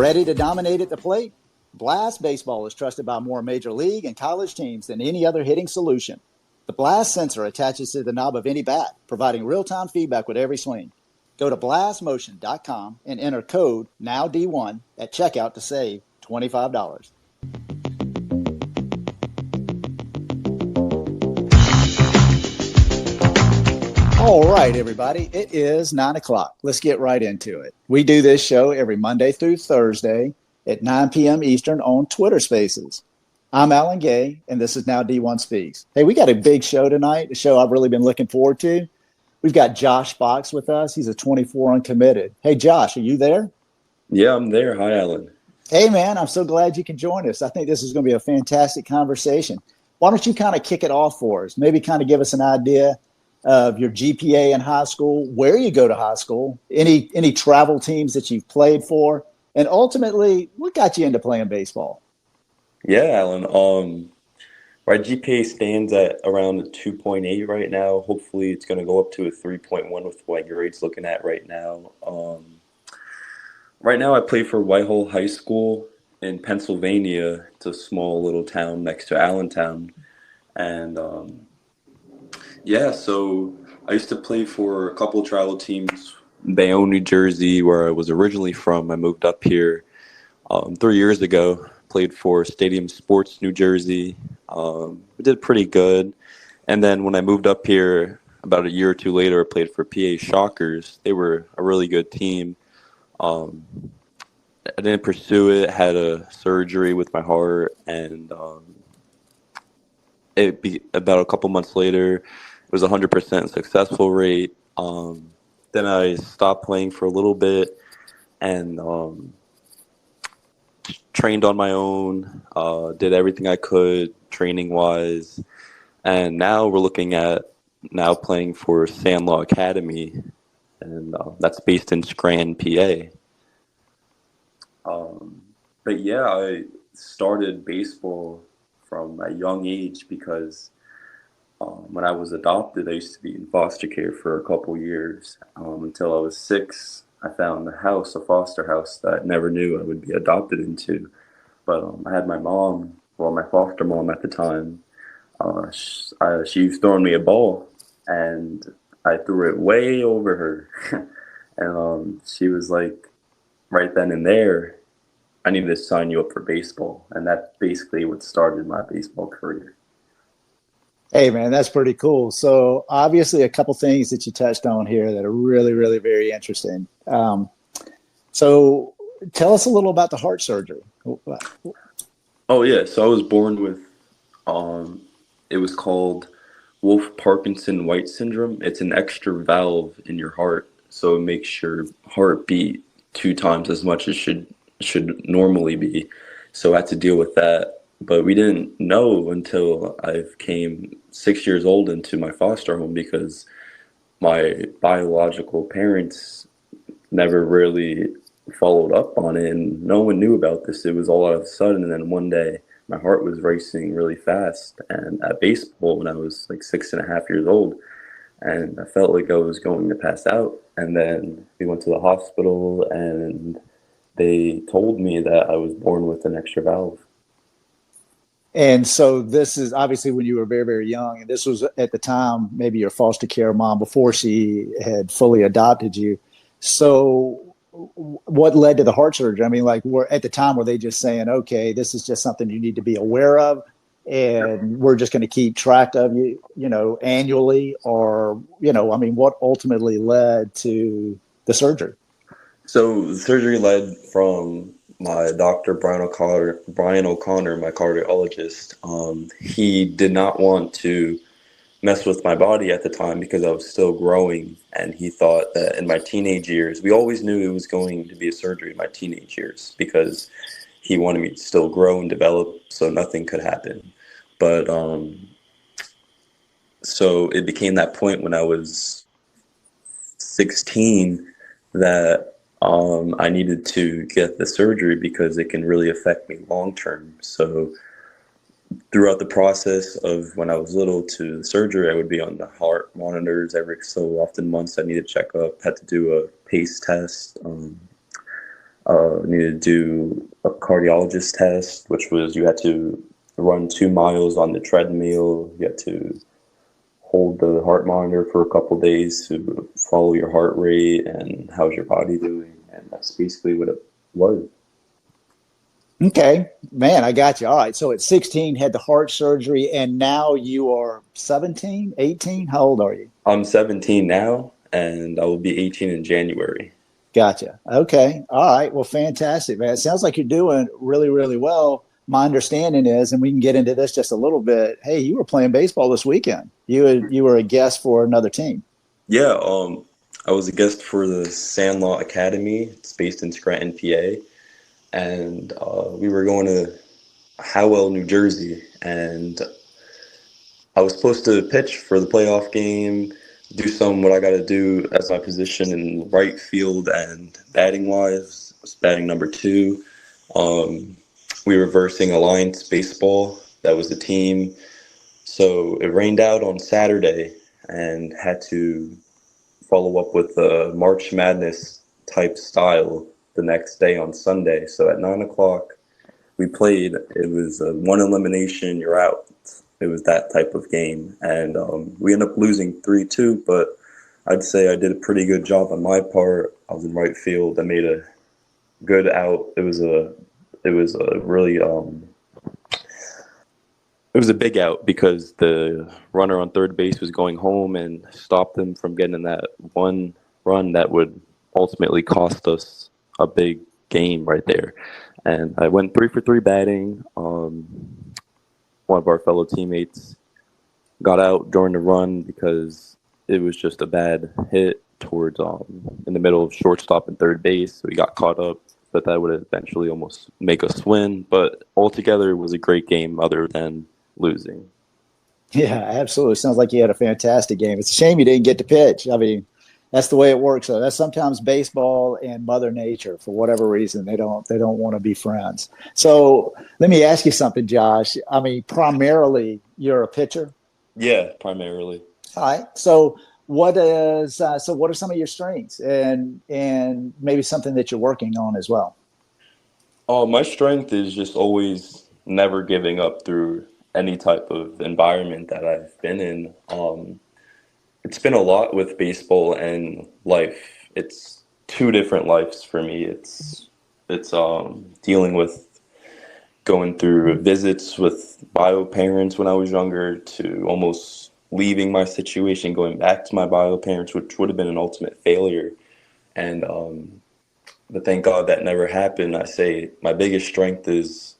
Ready to dominate at the plate? Blast Baseball is trusted by more major league and college teams than any other hitting solution. The Blast sensor attaches to the knob of any bat, providing real-time feedback with every swing. Go to blastmotion.com and enter code NOWD1 at checkout to save $25. All right, everybody, it is 9 o'clock. Let's get right into it. We do this show every Monday through Thursday at 9 p.m. Eastern on Twitter Spaces. I'm Alan Gay, and this is Now D1 Speaks. Hey, we got a big show tonight, a show I've really been looking forward to. We've got Josh Fox with us. He's a 24 uncommitted. Hey, Josh, are you there? Yeah, I'm there. Hi, Alan. Hey, man, I'm so glad you can join us. I think this is going to be a fantastic conversation. Why don't you kind of kick it off for us? Maybe kind of give us an idea of your GPA in high school, where you go to high school, any travel teams that you've played for, and ultimately, what got you into playing baseball? Yeah, Alan. My GPA stands at around a 2.8 right now. Hopefully, it's going to go up to a 3.1 with what grades looking at right now. Right now, I play for Whitehall High School in Pennsylvania. It's a small little town next to Allentown, and yeah, so I used to play for a couple of travel teams, Bayonne, New Jersey, where I was originally from. I moved up here 3 years ago, played for Stadium Sports, New Jersey. We did pretty good. And then when I moved up here about a year or two later, I played for PA Shockers. They were a really good team. I didn't pursue it, had a surgery with my heart, and about a couple months later, it was 100% successful rate. Then I stopped playing for a little bit and trained on my own, did everything I could training-wise. And now we're looking at playing for Sandlaw Academy, and that's based in Scranton, PA. But yeah, I started baseball from a young age because when I was adopted, I used to be in foster care for a couple years until I was 6. I found a foster house that I never knew I would be adopted into. But I had my mom, my foster mom at the time. She was throwing me a ball, and I threw it way over her. And she was like, right then and there, I need to sign you up for baseball. And that's basically what started my baseball career. Hey, man, that's pretty cool. So obviously a couple things that you touched on here that are really, really very interesting. So tell us a little about the heart surgery. Oh, yeah. So I was born with, it was called Wolff-Parkinson-White syndrome. It's an extra valve in your heart. So it makes your heart beat 2 times as much as should normally be. So I had to deal with that. But we didn't know until I came 6 years old into my foster home because my biological parents never really followed up on it, and no one knew about this. It was all out of a sudden, and then one day my heart was racing really fast and at baseball when I was like 6.5 years old, and I felt like I was going to pass out. And then we went to the hospital, and they told me that I was born with an extra valve. And so this is obviously when you were very, very young, and this was at the time maybe your foster care mom before she had fully adopted you. So what led to the heart surgery? I mean, like, at the time, were they just saying, okay, this is just something you need to be aware of, and we're just going to keep track of you, annually? Or, I mean, what ultimately led to the surgery? So the surgery led from my doctor, Brian O'Connor, my cardiologist. He did not want to mess with my body at the time because I was still growing, and he thought that in my teenage years, we always knew it was going to be a surgery in my teenage years because he wanted me to still grow and develop so nothing could happen. But so it became that point when I was 16 that I needed to get the surgery because it can really affect me long term. So throughout the process of when I was little to the surgery, I would be on the heart monitors every so often months. I needed to check up, had to do a pace test. Needed to do a cardiologist test, which was you had to run 2 miles on the treadmill. You had to hold the heart monitor for a couple days to follow your heart rate and how's your body doing. And that's basically what it was. Okay, man, I got you. All right. So at 16, had the heart surgery, and now you are 17, 18. How old are you? I'm 17 now, and I will be 18 in January. Gotcha. Okay. All right. Well, fantastic, man. It sounds like you're doing really, really well. My understanding is, and we can get into this just a little bit. Hey, you were playing baseball this weekend. You were a guest for another team. Yeah, I was a guest for the Sandlot Academy. It's based in Scranton, PA, and we were going to Howell, New Jersey, and I was supposed to pitch for the playoff game, do some what I got to do as my position in right field and batting wise. I was batting number two. Um, we were versing Alliance Baseball. That was the team. So it rained out on Saturday and had to follow up with the March Madness type style the next day on Sunday. So at 9 o'clock, we played. It was one elimination, you're out. It was that type of game, and we ended up losing 3-2. But I'd say I did a pretty good job on my part. I was in right field. I made a good out. It was a really it was a big out because the runner on third base was going home and stopped them from getting in that one run that would ultimately cost us a big game right there. And I went 3 for 3 batting. One of our fellow teammates got out during the run because it was just a bad hit towards in the middle of shortstop and third base. So he got caught up, but that would eventually almost make us win. But altogether, it was a great game other than losing. Yeah, absolutely. Sounds like you had a fantastic game. It's a shame you didn't get to pitch. I mean, that's the way it works. So that's sometimes baseball and Mother Nature, for whatever reason, they don't want to be friends. So let me ask you something, Josh. I mean, primarily you're a pitcher. Yeah, primarily. All right. So what are some of your strengths and maybe something that you're working on as well? My strength is just always never giving up through any type of environment that I've been in. It's been a lot with baseball and life. It's two different lives for me. It's dealing with going through visits with bio parents when I was younger to almost leaving my situation, going back to my bio parents, which would have been an ultimate failure. And but thank God that never happened. I say my biggest strength is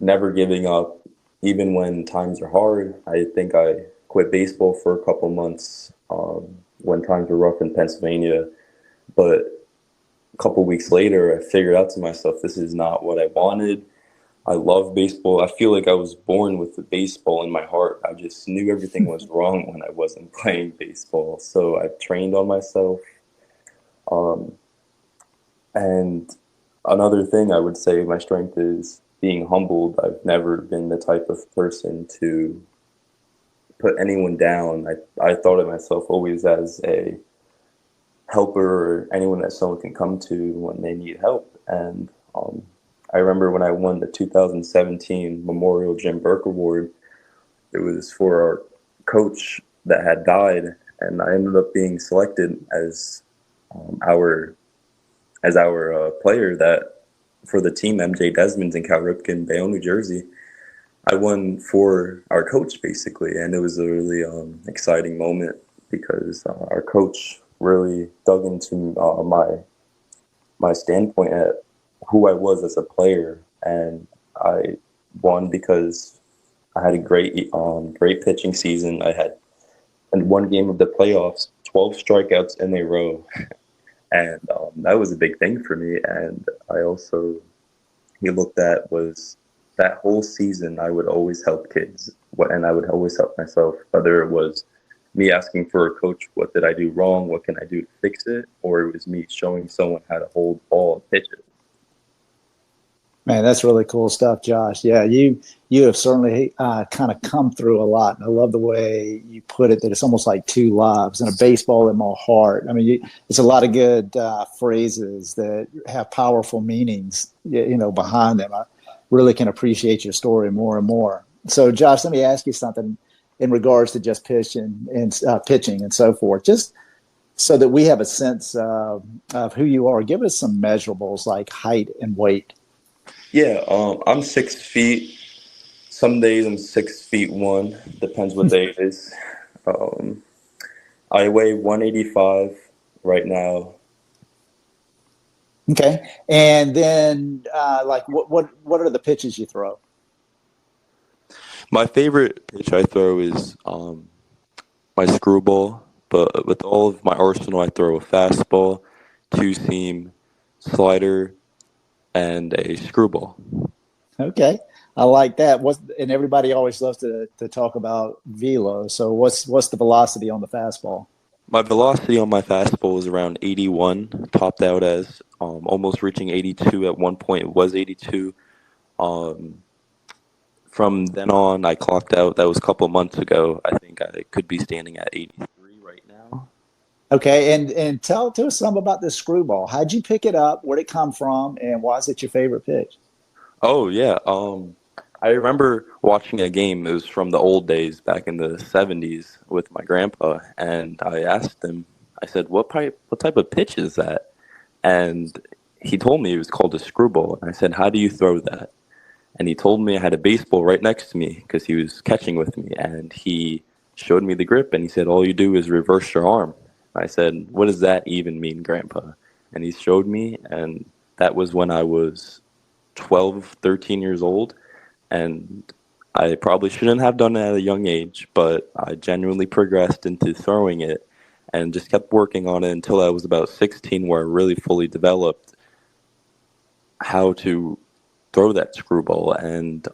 never giving up, even when times are hard. I think I quit baseball for a couple months when times were rough in Pennsylvania, but a couple weeks later, I figured out to myself, this is not what I wanted. I love baseball. I feel like I was born with the baseball in my heart. I just knew everything was wrong when I wasn't playing baseball. So I trained on myself. Um, and another thing I would say my strength is being humbled. I've never been the type of person to put anyone down. I thought of myself always as a helper or anyone that someone can come to when they need help. And I remember when I won the 2017 Memorial Jim Burke Award, it was for our coach that had died, and I ended up being selected as our player that for the team MJ Desmonds in Cal Ripken, Bayonne, New Jersey. I won for our coach basically, and it was a really exciting moment because our coach really dug into my standpoint at who I was as a player, and I won because I had a great pitching season. I had in one game of the playoffs 12 strikeouts in a row, and that was a big thing for me. And I also he looked at was that whole season I would always help kids, and I would always help myself, whether it was me asking for a coach, what did I do wrong? What can I do to fix it? Or it was me showing someone how to hold ball and pitch it. Man, that's really cool stuff, Josh. Yeah, you have certainly kind of come through a lot. And I love the way you put it that it's almost like two lives and a baseball in my heart. I mean, it's a lot of good phrases that have powerful meanings, behind them. I really can appreciate your story more and more. So, Josh, let me ask you something in regards to just pitching and so forth, just so that we have a sense of who you are. Give us some measurables like height and weight. Yeah, I'm 6 feet. Some days I'm 6 feet one. Depends what day it is. Um, I weigh 185 right now. Okay. And then, like, what are the pitches you throw? My favorite pitch I throw is my screwball, but with all of my arsenal, I throw a fastball, two seam, slider, and a screwball. Okay. I like that. And everybody always loves to talk about velo. So what's the velocity on the fastball? My velocity on my fastball is around 81, topped out as almost reaching 82 at one point. It was 82. Um, from then on, I clocked out. That was a couple of months ago. I think I could be standing at 83 right now. Okay. And tell to us some about this screwball. How'd you pick it up? Where'd it come from? And why is it your favorite pitch? Oh yeah. I remember watching a game. It was from the old days back in the '70s with my grandpa, and I asked him. I said, What type of pitch is that?" And he told me it was called a screwball. And I said, "How do you throw that?" And he told me I had a baseball right next to me because he was catching with me, and he showed me the grip, and he said, "All you do is reverse your arm." I said, "What does that even mean, Grandpa?" And he showed me, and that was when I was 12, 13 years old, and I probably shouldn't have done it at a young age, but I genuinely progressed into throwing it and just kept working on it until I was about 16, where I really fully developed how to throw that screwball. And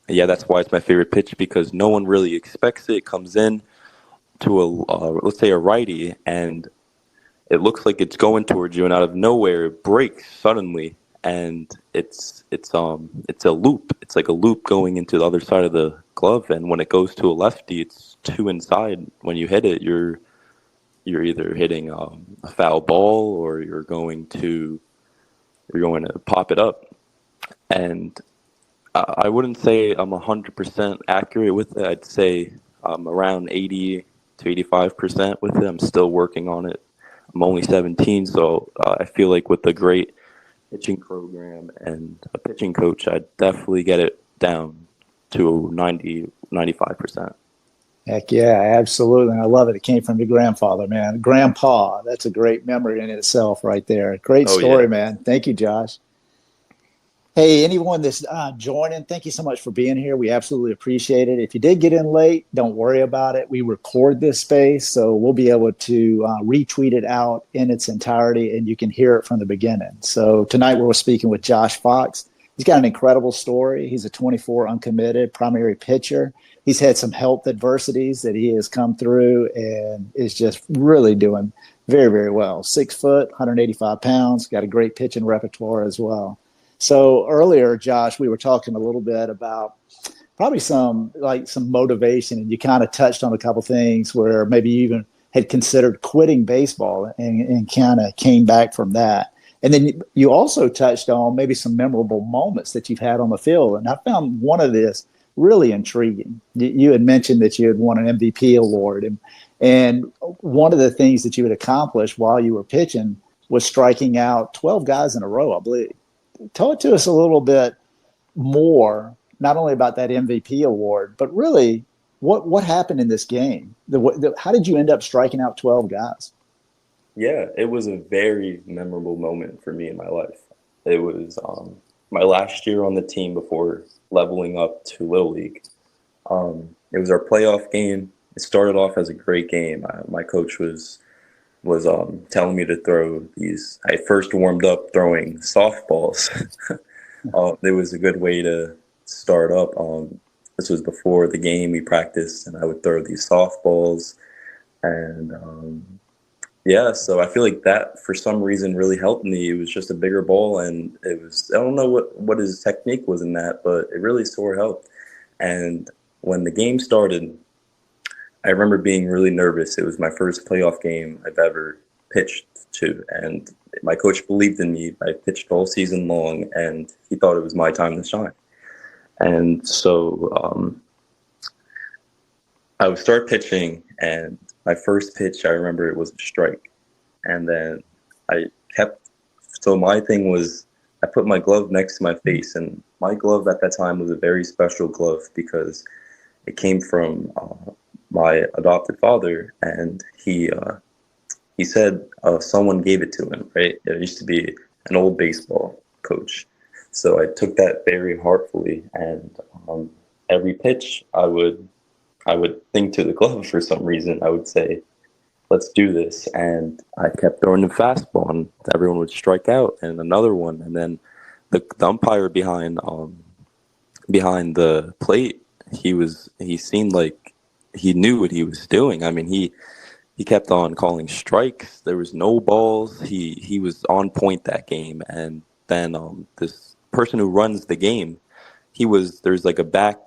yeah, that's why it's my favorite pitch, because no one really expects it. It comes in to let's say a righty, and it looks like it's going towards you, and out of nowhere it breaks suddenly, and it's a loop. It's like a loop going into the other side of the glove, and when it goes to a lefty, it's two inside. When you hit it, you're either hitting a foul ball, or you're going to pop it up. And I wouldn't say I'm 100% accurate with it. I'd say I'm around 80 to 85% with it. I'm still working on it. I'm only 17, so I feel like with a great pitching program and a pitching coach, I'd definitely get it down to 90, 95%. Heck yeah, absolutely. I love it. It came from your grandfather, man. Grandpa. That's a great memory in itself right there. Great Oh, story, yeah. man. Thank you, Josh. Hey, anyone that's joining, thank you so much for being here. We absolutely appreciate it. If you did get in late, don't worry about it. We record this space, so we'll be able to retweet it out in its entirety, and you can hear it from the beginning. So tonight we're speaking with Josh Fox. He's got an incredible story. He's a 24 uncommitted primary pitcher. He's had some health adversities that he has come through and is just really doing very, very well. 6 foot, 185 pounds, got a great pitching repertoire as well. So earlier, Josh, we were talking a little bit about probably some motivation, and you kind of touched on a couple things where maybe you even had considered quitting baseball and kind of came back from that. And then you also touched on maybe some memorable moments that you've had on the field. And I found one of this really intriguing. You had mentioned that you had won an MVP award, and one of the things that you had accomplished while you were pitching was striking out 12 guys in a row, I believe. Tell it to us a little bit more, not only about that MVP award, but really what happened in this game. How did you end up striking out 12 guys? Yeah, it was a very memorable moment for me in my life. It was my last year on the team before leveling up to Little League. It was our playoff game. It started off as a great game. My coach was telling me to throw these. I first warmed up throwing softballs. It was a good way to start up. This was before the game. We practiced, and I would throw these softballs, and Yeah, so I feel like that for some reason really helped me. It was just a bigger ball, and it was, I don't know what his technique was in that, but it really sort of helped. And when the game started, I remember being really nervous. It was my first playoff game I've ever pitched to, and my coach believed in me. I pitched all season long, and he thought it was my time to shine. And so I would start pitching, and my first pitch, I remember it was a strike. And then I kept, so my thing was, I put my glove next to my face, and my glove at that time was a very special glove because it came from my adopted father, and he said someone gave it to him, right? It used to be an old baseball coach. So I took that very heartfully, and every pitch I would think to the glove for some reason. I would say, let's do this. And I kept throwing the fastball, and everyone would strike out, and another one. And then the umpire behind the plate, he seemed like he knew what he was doing. I mean, he kept on calling strikes. There was no balls. He was on point that game. And then this person who runs the game, there's like a back,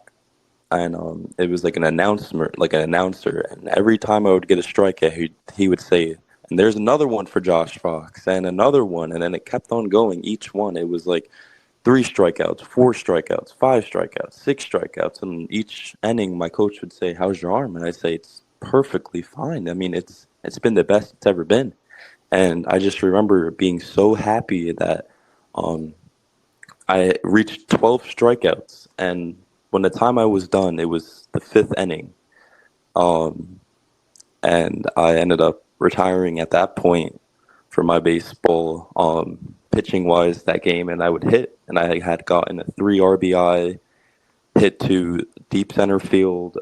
and it was like an announcer, and every time I would get a strikeout, he would say, and there's another one for Josh Fox, and another one, and then it kept on going. Each one, it was like 3 strikeouts, 4 strikeouts, 5 strikeouts, 6 strikeouts, and each inning, my coach would say, "How's your arm?" And I'd say, "It's perfectly fine. I mean, it's been the best it's ever been." And I just remember being so happy that um, I reached 12 strikeouts, and when the time I was done, it was the fifth inning, um, and I ended up retiring at that point for my baseball, pitching wise that game, and I would hit, and I had gotten a 3 RBI hit to deep center field,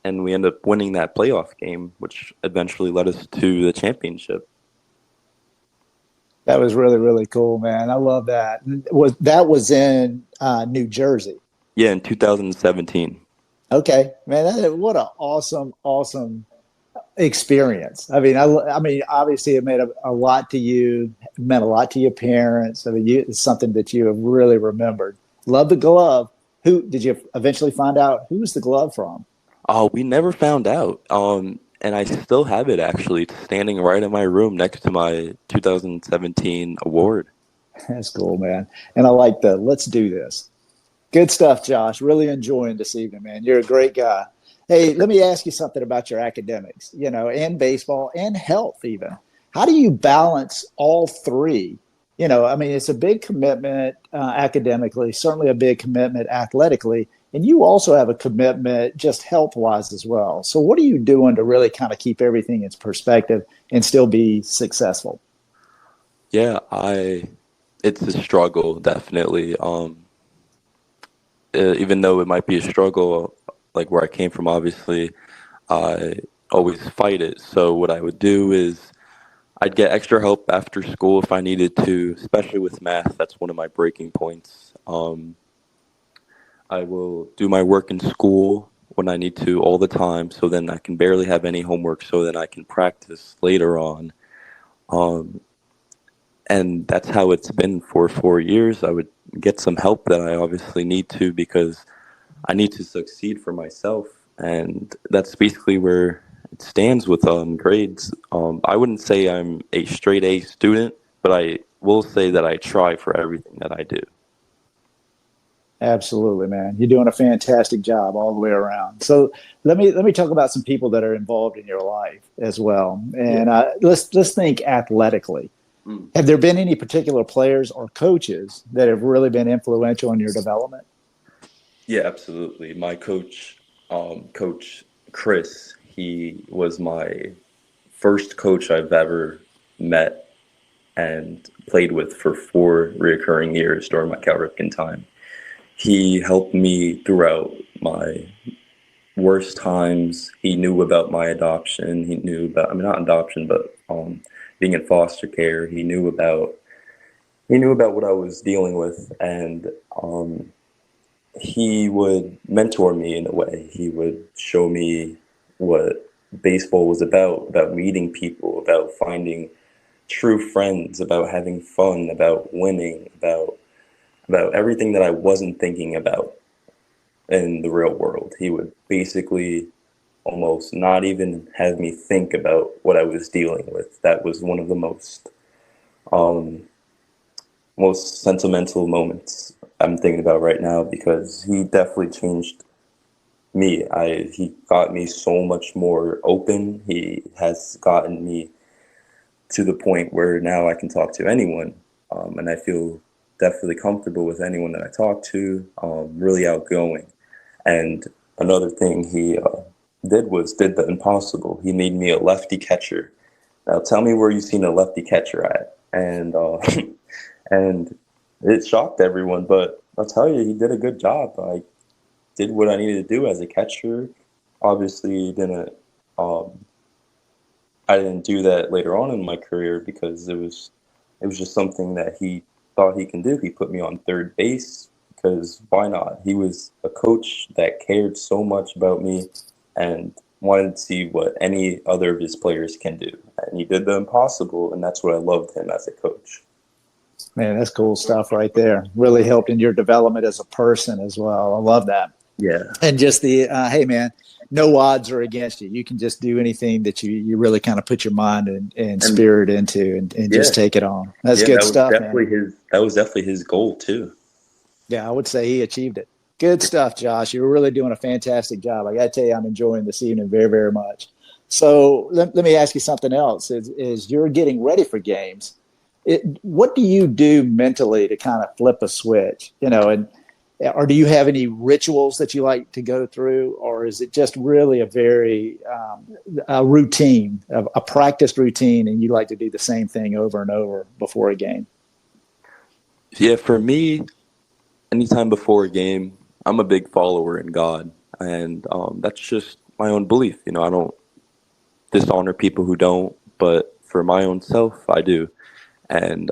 and we ended up winning that playoff game, which eventually led us to the championship. That was really, really cool, man. I love that. That was in New Jersey? Yeah, in 2017. Okay, man. What an awesome, awesome experience. I mean, I mean, obviously, it made a lot to you. It meant a lot to your parents. I mean, it's something that you have really remembered. Love the glove. Who did you eventually find out who was the glove from? Oh, we never found out. And I still have it actually. It's standing right in my room next to my 2017 award. That's cool, man. And I like the let's do this. Good stuff, Josh. Really enjoying this evening, man. You're a great guy. Hey, let me ask you something about your academics, and baseball and health, even. How do you balance all three? I mean, it's a big commitment academically, certainly a big commitment athletically, and you also have a commitment just health wise as well. So, what are you doing to really kind of keep everything in perspective and still be successful? Yeah, it's a struggle, definitely. Even though it might be a struggle, like where I came from, obviously, I always fight it. So what I would do is I'd get extra help after school if I needed to, especially with math. That's one of my breaking points. I will do my work in school when I need to all the time, so then I can barely have any homework, so then I can practice later on. Um, and that's how it's been for 4 years. I would get some help that I obviously need to because I need to succeed for myself, and that's basically where it stands with grades. I wouldn't say I'm a straight A student, but I will say that I try for everything that I do. Absolutely, man. You're doing a fantastic job all the way around. So let me talk about some people that are involved in your life as well. Yeah. And let's think athletically. Mm. Have there been any particular players or coaches that have really been influential in your development? Yeah, absolutely. My coach, Coach Chris, he was my first coach I've ever met and played with for 4 recurring years during my Cal Ripken time. He helped me throughout my worst times. He knew about my adoption. He knew about, I mean, not adoption, but being in foster care. He knew about what I was dealing with, and he would mentor me in a way. He would show me what baseball was about meeting people, about finding true friends, about having fun, about winning, about everything that I wasn't thinking about in the real world. He would basically almost not even have me think about what I was dealing with. That was one of the um, most sentimental moments I'm thinking about right now, because he definitely changed me. He got me so much more open. He has gotten me to the point where now I can talk to anyone, and I feel definitely comfortable with anyone that I talk to. Really outgoing. And another thing he did the impossible. He made me a lefty catcher. Now tell me where you've seen a lefty catcher at, and and it shocked everyone. But I'll tell you, he did a good job. I did what I needed to do as a catcher. Obviously, didn't um, I didn't do that later on in my career because it was just something that he thought he can do. He put me on third base because why not? He was a coach that cared so much about me and wanted to see what any other of his players can do. And he did the impossible, and that's what I loved him as a coach. Man, that's cool stuff right there. Really helped in your development as a person as well. I love that. Yeah. And just hey, man, no odds are against you. You can just do anything that you really kind of put your mind and spirit into and yeah, just take it on. That's good stuff, man. That was definitely his goal, too. Yeah, I would say he achieved it. Good stuff, Josh. You're really doing a fantastic job. I got to tell you, I'm enjoying this evening very, very much. So let me ask you something else. Is you're getting ready for games, what do you do mentally to kind of flip a switch? Or do you have any rituals that you like to go through, or is it just really a very a routine, a practiced routine, and you like to do the same thing over and over before a game? Yeah, for me, anytime before a game, I'm a big follower in God, and that's just my own belief. I don't dishonor people who don't, but for my own self, I do. And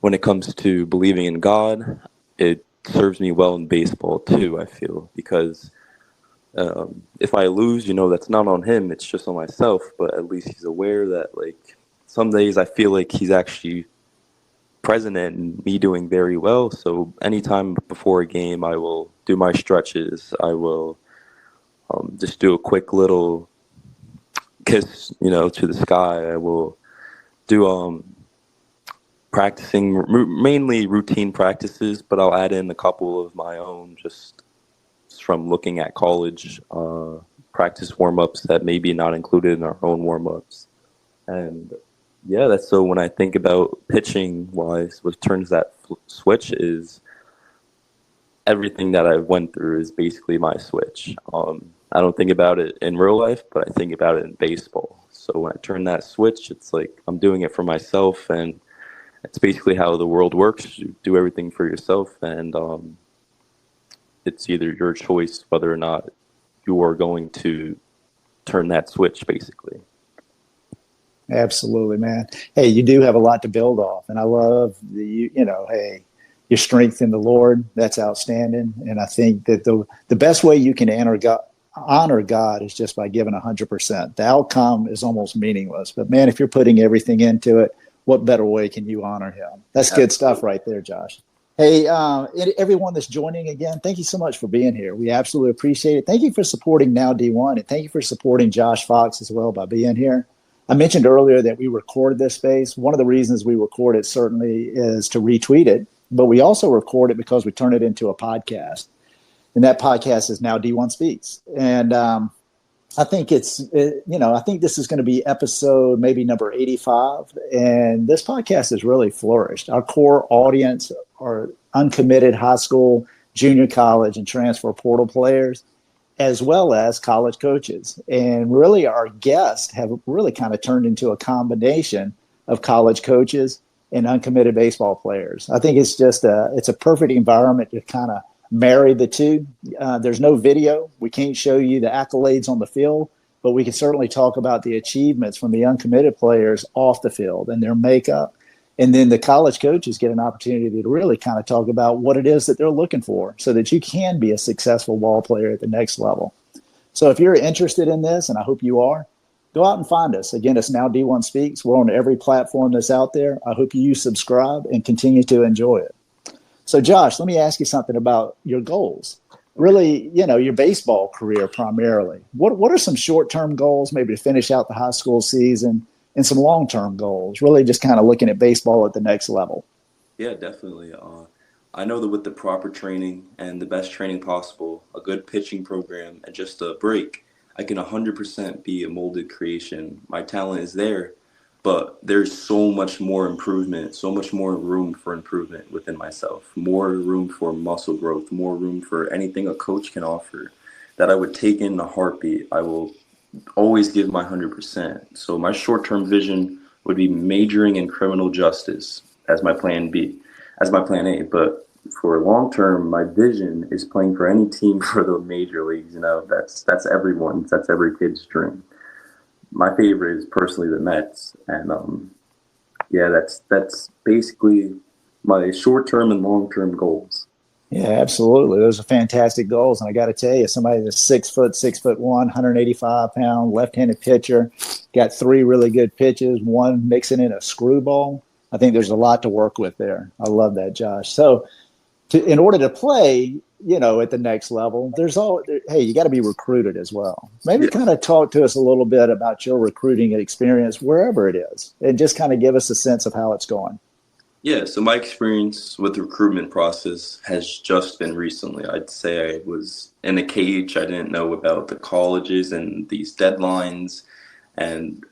when it comes to believing in God, it serves me well in baseball too, I feel, because if I lose, that's not on him, it's just on myself, but at least he's aware that, like, some days I feel like he's actually present in me doing very well. So anytime before a game, I will do my stretches. I will just do a quick little kiss, to the sky. I will do practicing, mainly routine practices, but I'll add in a couple of my own just from looking at college practice warm-ups that may be not included in our own warm-ups. And yeah, that's so when I think about pitching wise, what turns that switch is everything that I went through is basically my switch. I don't think about it in real life, but I think about it in baseball. So when I turn that switch, it's like I'm doing it for myself, and it's basically how the world works. You do everything for yourself, and it's either your choice whether or not you are going to turn that switch, basically. Absolutely, man. Hey, you do have a lot to build off, and I love hey, your strength in the Lord. That's outstanding, and I think that the best way you can honor God is just by giving 100%. The outcome is almost meaningless, but man, if you're putting everything into it, what better way can you honor Him? That's good stuff right there, Josh. Hey, everyone that's joining again, thank you so much for being here. We absolutely appreciate it. Thank you for supporting Now D1, and thank you for supporting Josh Fox as well by being here. I mentioned earlier that we record this space. One of the reasons we record it certainly is to retweet it, but we also record it because we turn it into a podcast. And that podcast is Now D1 Speaks. And I think I think this is going to be episode maybe number 85. And this podcast has really flourished. Our core audience are uncommitted high school, junior college, and transfer portal players, as well as college coaches. And really our guests have really kind of turned into a combination of college coaches and uncommitted baseball players. I think it's just it's a perfect environment to kind of marry the two. There's no video. We can't show you the accolades on the field, but we can certainly talk about the achievements from the uncommitted players off the field and their makeup. And then the college coaches get an opportunity to really kind of talk about what it is that they're looking for so that you can be a successful ball player at the next level. So if you're interested in this, and I hope you are, go out and find us. Again, it's Now D1 Speaks. We're on every platform that's out there. I hope you subscribe and continue to enjoy it. So Josh, let me ask you something about your goals. Really, your baseball career primarily. What are some short-term goals, maybe to finish out the high school season, and some long-term goals, really just kind of looking at baseball at the next level? Yeah, definitely. I know that with the proper training and the best training possible, a good pitching program, and just a break, I can 100% be a molded creation. My talent is there, but there's so much more improvement, so much more room for improvement within myself, more room for muscle growth, more room for anything a coach can offer that I would take in a heartbeat. I will always give my 100%. So my short-term vision would be majoring in criminal justice as my plan B, as my plan A. But for long-term, my vision is playing for any team for the major leagues. That's everyone's, that's every kid's dream. My favorite is personally the Mets, and yeah, that's basically my short-term and long-term goals. Yeah, absolutely. Those are fantastic goals. And I got to tell you, somebody that's 6'1", 185-pound, left-handed pitcher, got 3 really good pitches, one mixing in a screwball. I think there's a lot to work with there. I love that, Josh. So in order to play, at the next level, hey, you got to be recruited as well. Maybe kind of talk to us a little bit about your recruiting experience wherever it is, and just kind of give us a sense of how it's going. Yeah, so my experience with the recruitment process has just been recently. I'd say I was in a cage. I didn't know about the colleges and these deadlines. And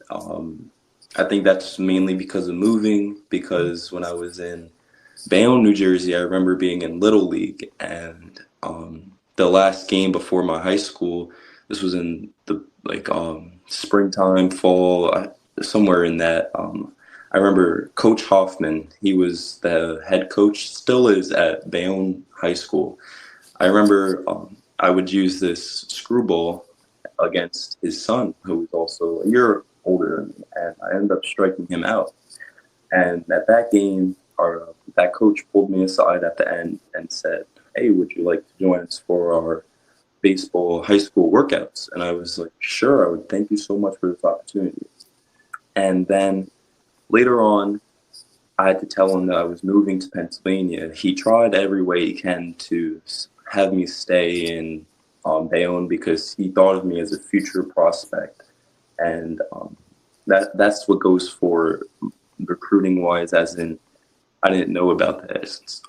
I think that's mainly because of moving, because when I was in Bayonne, New Jersey, I remember being in Little League, and the last game before my high school, this was in the springtime, fall, somewhere in that. I remember Coach Hoffman. He was the head coach, still is at Bayonne High School. I remember I would use this screwball against his son, who was also a year older than me, and I ended up striking him out. And at that game, that coach pulled me aside at the end and said, "Hey, would you like to join us for our baseball high school workouts?" And I was like, "Sure, I would. Thank you so much for this opportunity." And then later on, I had to tell him that I was moving to Pennsylvania. He tried every way he can to have me stay in Bayonne because he thought of me as a future prospect. And that's what goes for recruiting-wise, as in I didn't know about this.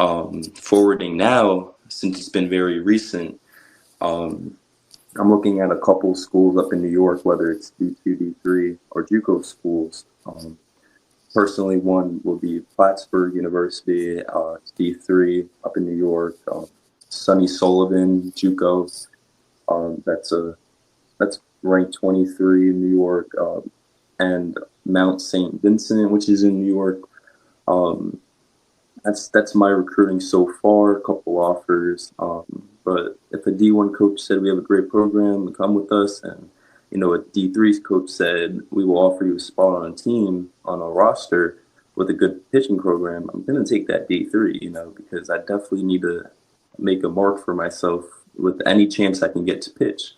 Forwarding now, since it's been very recent, I'm looking at a couple schools up in New York, whether it's D2, D3, or JUCO schools. Personally, one will be Plattsburgh University, D3 up in New York. Sonny Sullivan, JUCO, that's ranked 23 in New York, and Mount St. Vincent, which is in New York. That's my recruiting so far. A couple offers, but if a D1 coach said we have a great program, come with us, and a D3's coach said we will offer you a spot on a team on a roster with a good pitching program, I'm going to take that D3, because I definitely need to make a mark for myself with any chance I can get to pitch.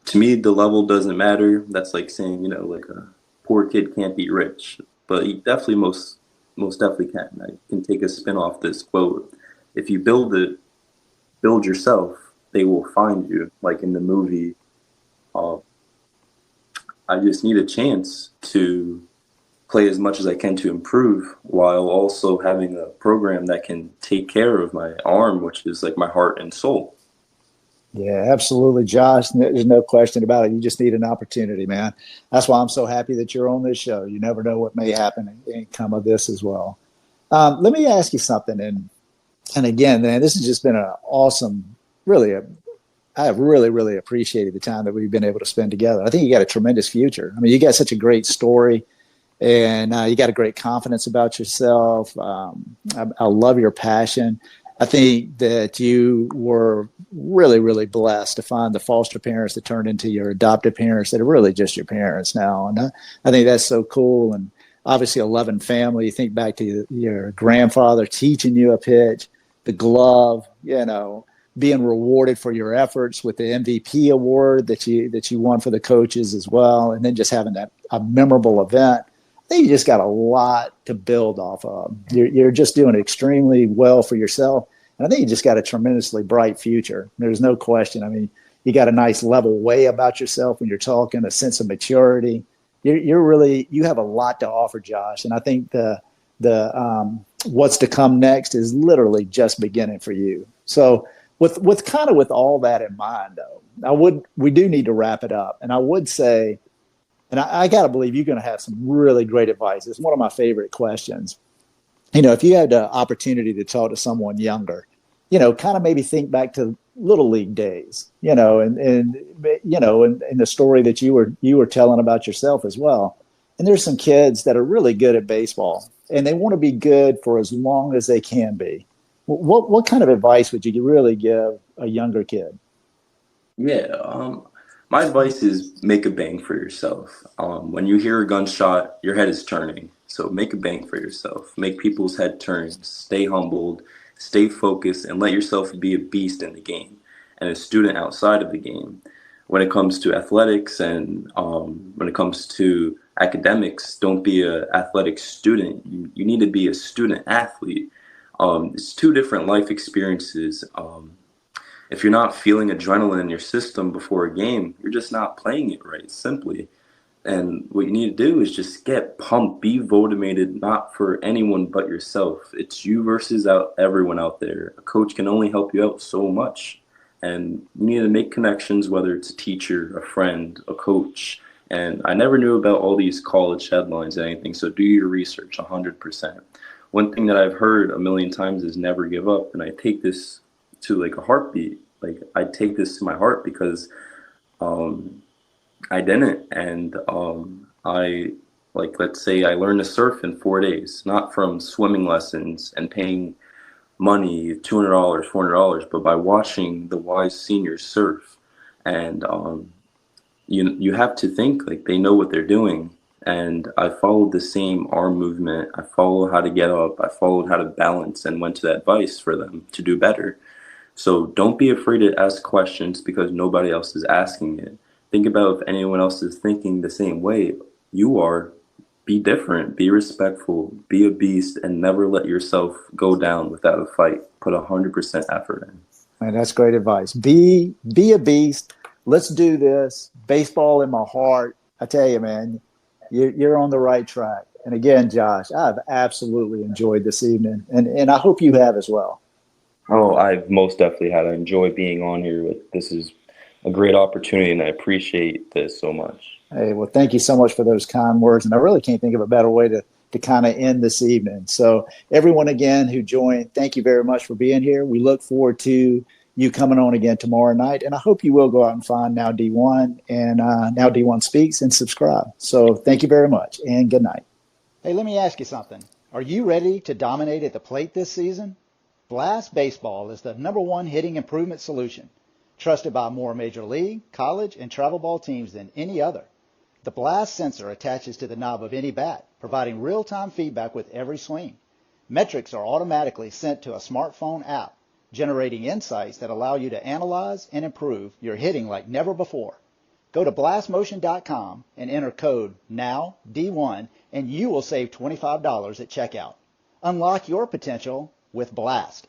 To me, the level doesn't matter. That's like saying, like a poor kid can't be rich, but he definitely most definitely can. I can take a spin off this quote. If you build yourself, they will find you. Like in the movie, I just need a chance to play as much as I can to improve, while also having a program that can take care of my arm, which is like my heart and soul. Yeah, absolutely, Josh. There's no question about it. You just need an opportunity, man. That's why I'm so happy that you're on this show. You never know what may happen and come of this as well. Let me ask you something. And again, man, this has just been an awesome, I have really, really appreciated the time that we've been able to spend together. I think you got a tremendous future. I mean, you got such a great story, and you got a great confidence about yourself. I love your passion. I think that you were really, really blessed to find the foster parents that turned into your adoptive parents that are really just your parents now. And I think that's so cool. And obviously a loving family. You think back to your grandfather teaching you a pitch, the glove, being rewarded for your efforts with the MVP award that you won for the coaches as well, and then just having that a memorable event. I think you just got a lot to build off of. You're just doing extremely well for yourself, and I think you just got a tremendously bright future. There's no question. I mean, you got a nice level way about yourself when you're talking, a sense of maturity. You have a lot to offer, Josh, and I think the what's to come next is literally just beginning for you. So with all that in mind, though, we do need to wrap it up, and I would say, and I got to believe you're going to have some really great advice. It's one of my favorite questions. If you had the opportunity to talk to someone younger, kind of maybe think back to little league days, and the story that you were telling about yourself as well. And there's some kids that are really good at baseball, and they want to be good for as long as they can be. What kind of advice would you really give a younger kid? Yeah, my advice is make a bang for yourself. When you hear a gunshot, your head is turning. So make a bang for yourself. Make people's head turn. Stay humbled, stay focused, and let yourself be a beast in the game and a student outside of the game. When it comes to athletics and when it comes to academics, don't be an athletic student. You need to be a student athlete. It's two different life experiences. If you're not feeling adrenaline in your system before a game, you're just not playing it right, simply. And what you need to do is just get pumped, be motivated, not for anyone but yourself. It's you versus everyone out there. A coach can only help you out so much. And you need to make connections, whether it's a teacher, a friend, a coach. And I never knew about all these college headlines and anything, so do your research 100%. One thing that I've heard a million times is never give up, and I take this to like a heartbeat. Like I take this to my heart because I didn't, and I let's say I learned to surf in 4 days, not from swimming lessons and paying money, $200, $400, but by watching the wise seniors surf. And you have to think like they know what they're doing. And I followed the same arm movement. I followed how to get up. I followed how to balance and went to that advice for them to do better. So don't be afraid to ask questions because nobody else is asking it. Think about if anyone else is thinking the same way you are. Be different, be respectful, be a beast, and never let yourself go down without a fight. Put 100% effort in. Man, that's great advice. Be a beast. Let's do this. Baseball in my heart. I tell you, man, you're on the right track. And again, Josh, I've absolutely enjoyed this evening, and I hope you have as well. Oh, I've most definitely had. I enjoy being on here. This is a great opportunity, and I appreciate this so much. Hey, well, thank you so much for those kind words. And I really can't think of a better way to kind of end this evening. So everyone, again, who joined, thank you very much for being here. We look forward to you coming on again tomorrow night. And I hope you will go out and find Now D1 and Now D1 Speaks and subscribe. So thank you very much and good night. Hey, let me ask you something. Are you ready to dominate at the plate this season? Blast Baseball is the #1 hitting improvement solution, trusted by more major league, college, and travel ball teams than any other. The Blast sensor attaches to the knob of any bat, providing real-time feedback with every swing. Metrics are automatically sent to a smartphone app, generating insights that allow you to analyze and improve your hitting like never before. Go to blastmotion.com and enter code NOWD1 and you will save $25 at checkout. Unlock your potential with Blast.